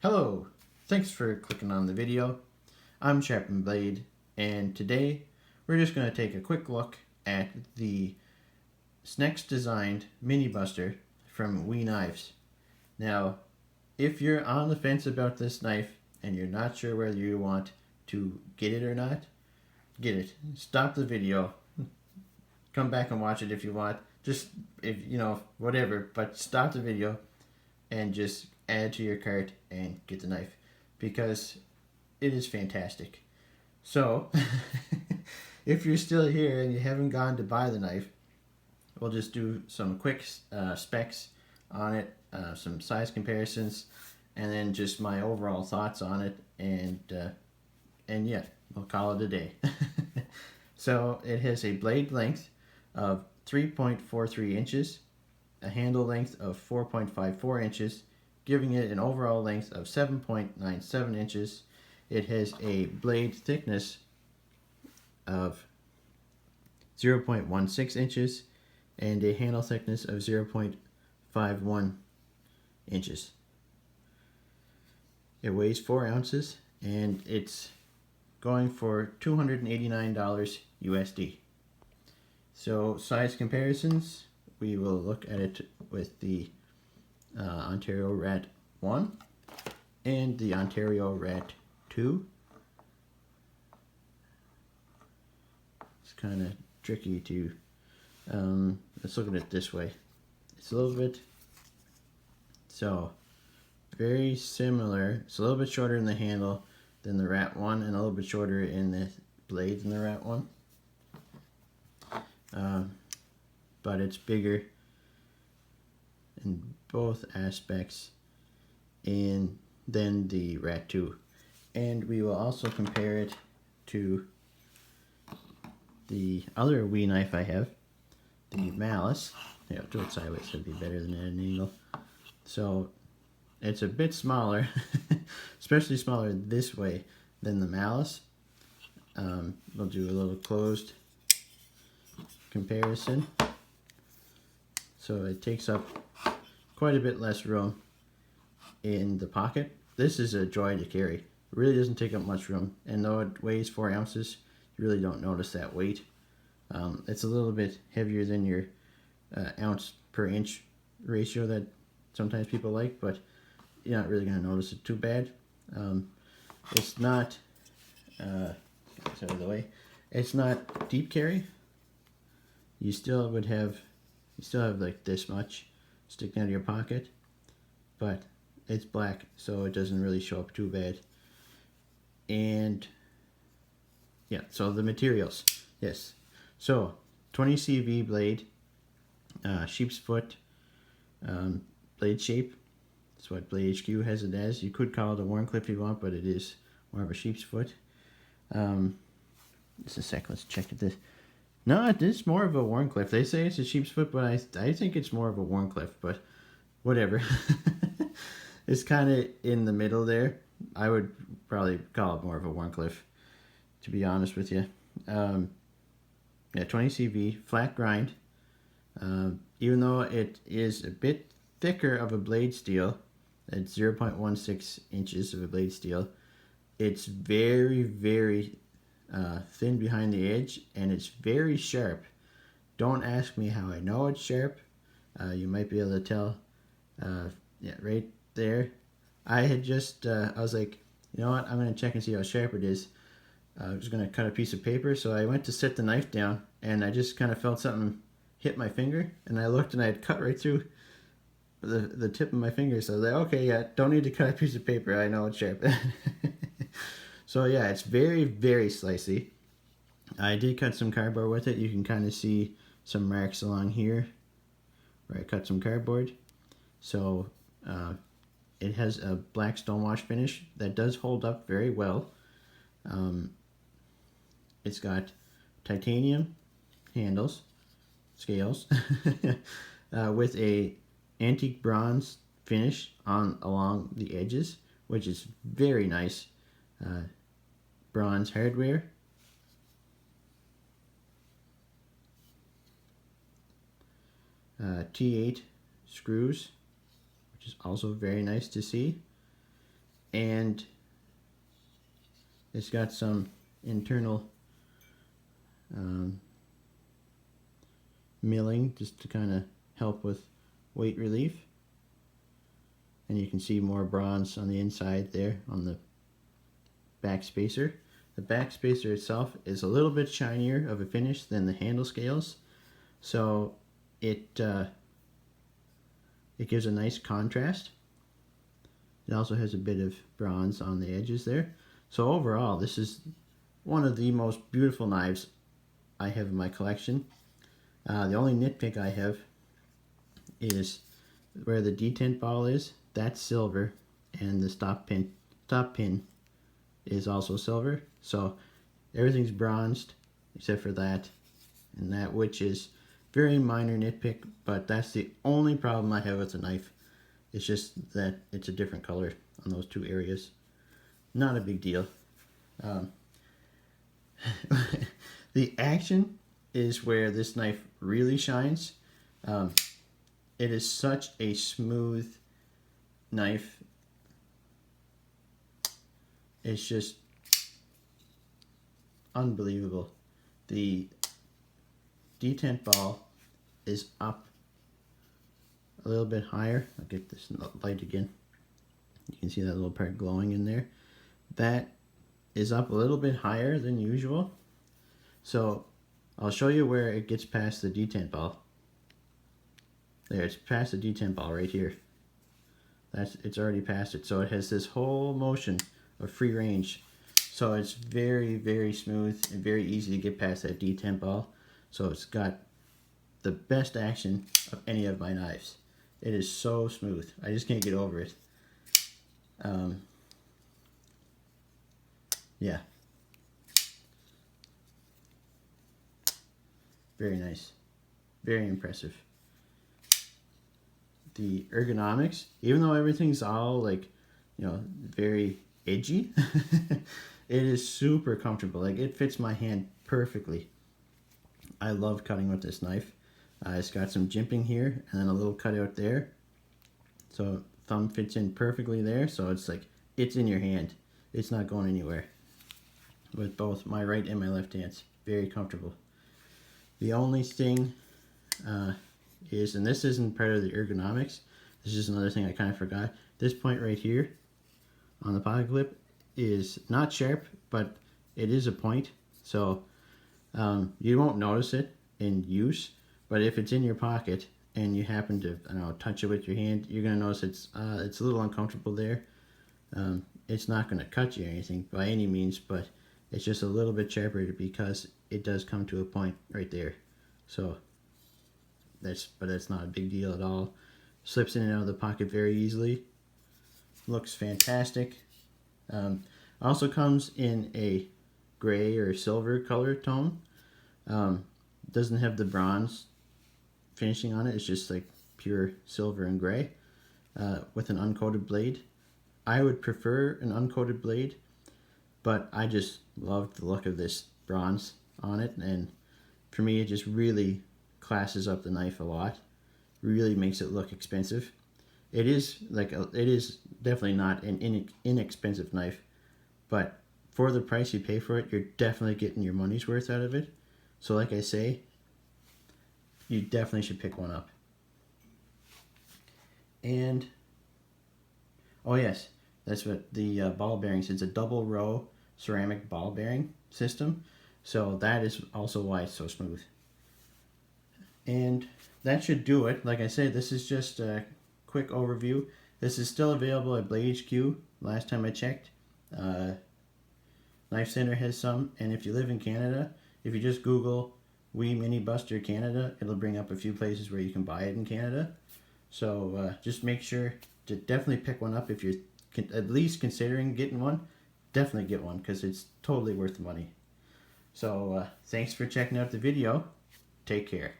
Hello, thanks for clicking on the video. I'm Sharpen Blade, and today we're just going to take a quick look at the Snecx designed mini buster from We Knives. Now, if you're on the fence about this knife and you're not sure whether you want to get it or not, get it. Stop the video. Come back and watch it if you want. Just, if whatever, but stop the video and just add to your cart and get the knife because it is fantastic. So, if you're still here and you haven't gone to buy the knife, we'll just do some quick specs on it, some size comparisons, and then just my overall thoughts on it, and yeah, we'll call it a day. So it has a blade length of 3.43 inches, a handle length of 4.54 inches, giving it an overall length of 7.97 inches. It has a blade thickness of 0.16 inches and a handle thickness of 0.51 inches. It weighs 4 ounces and it's going for $289 USD. So size comparisons, we will look at it with the Ontario Rat 1 and the Ontario Rat 2. It's kind of tricky to, let's look at it this way. It's a little bit, so very similar. It's a little bit shorter in the handle than the Rat 1 and a little bit shorter in the blade than the Rat 1. But it's bigger in both aspects and then the Rat 2. And we will also compare it to the other Wee knife I have, the Malice. Yeah, do it sideways, so it'd be better than at an angle. So it's a bit smaller, especially smaller this way than the Malice. We'll do a little closed comparison. So it takes up quite a bit less room in the pocket. This is a joy to carry. It really doesn't take up much room, and though it weighs 4 ounces, you really don't notice that weight. It's a little bit heavier than your ounce per inch ratio that sometimes people like, but you're not really going to notice it too bad. It's not, get this out of the way, it's not deep carry. You still have like this much sticking out of your pocket, but it's black, so it doesn't really show up too bad. And yeah, so the materials, yes. So 20 CV blade, sheep's foot blade shape. That's what Blade HQ has it as. You could call it a Warncliffe if you want, but it is more of a sheep's foot. Just a sec, let's check this. No, it is more of a Warncliffe. They say it's a sheep's foot, but I think it's more of a Warncliffe, but whatever. It's kind of in the middle there. I would probably call it more of a Warncliffe, to be honest with you. Yeah, 20 CV, flat grind. Even though it is a bit thicker of a blade steel, it's 0.16 inches of a blade steel, it's very, very thin behind the edge, and it's very sharp. Don't ask me how I know it's sharp. You might be able to tell. Yeah, right there. I had just, I was like, you know what, I'm going to check and see how sharp it is. I was going to cut a piece of paper, so I went to set the knife down, and I just kind of felt something hit my finger, and I looked and I had cut right through the tip of my finger, so I was like, okay, yeah, don't need to cut a piece of paper, I know it's sharp. So yeah, it's very, very slicey. I did cut some cardboard with it. You can kind of see some marks along here where I cut some cardboard. So it has a black stonewash finish that does hold up very well. It's got titanium handles, scales, with a antique bronze finish along the edges, which is very nice. Bronze hardware. T8 screws, which is also very nice to see. and it's got some internal milling just to kind of help with weight relief. And you can see more bronze on the inside there on the back spacer. The back spacer itself is a little bit shinier of a finish than the handle scales, so it gives a nice contrast. It also has a bit of bronze on the edges there. So overall, this is one of the most beautiful knives I have in my collection. The only nitpick I have is where the detent ball is. That's silver, and the stop pin is also silver. So everything's bronzed except for that and that, which is very minor nitpick, but that's the only problem I have with the knife. It's just that it's a different color on those two areas. Not a big deal. The action is where this knife really shines. It is such a smooth knife. It's just unbelievable. The detent ball is up a little bit higher. I'll get this light again. You can see that little part glowing in there. That is up a little bit higher than usual. So I'll show you where it gets past the detent ball. There, it's past the detent ball right here. It's already past it. So it has this whole motion of free range. So it's very, very smooth and very easy to get past that detent ball. So it's got the best action of any of my knives. It is so smooth. I just can't get over it. Yeah. Very nice. Very impressive. The ergonomics, even though everything's all like, you know, very edgy, it is super comfortable. Like, it fits my hand perfectly. I love cutting with this knife. It's got some jimping here and then a little cutout there. So thumb fits in perfectly there. So it's like, it's in your hand. It's not going anywhere. With both my right and my left hands. Very comfortable. The only thing is, and this isn't part of the ergonomics, this is another thing I kind of forgot. This point right here on the pocket clip is not sharp, but it is a point. So you won't notice it in use, but if it's in your pocket and you happen to, I don't know, touch it with your hand, you're gonna notice it's a little uncomfortable there. It's not gonna cut you or anything by any means, but it's just a little bit sharper because it does come to a point right there. So that's not a big deal at all. Slips in and out of the pocket very easily. Looks fantastic. Also comes in a gray or silver color tone. Doesn't have the bronze finishing on it. It's just like pure silver and gray with an uncoated blade. I would prefer an uncoated blade, but I just love the look of this bronze on it, and for me it just really classes up the knife a lot. Really makes it look expensive. It is definitely not an inexpensive knife, but for the price you pay for it, you're definitely getting your money's worth out of it. So like I say, you definitely should pick one up. And oh yes, that's what the ball bearings. It's a double row ceramic ball bearing system, so that is also why it's so smooth. And that should do it. Like I said, this is just a quick overview. This is still available at Blade HQ. Last time I checked, Knife Center has some, and if you live in Canada, if you just Google Wee Mini Buster Canada, it'll bring up a few places where you can buy it in Canada. So just make sure to definitely pick one up if you're at least considering getting one. Definitely get one because it's totally worth the money. So thanks for checking out the video. Take care.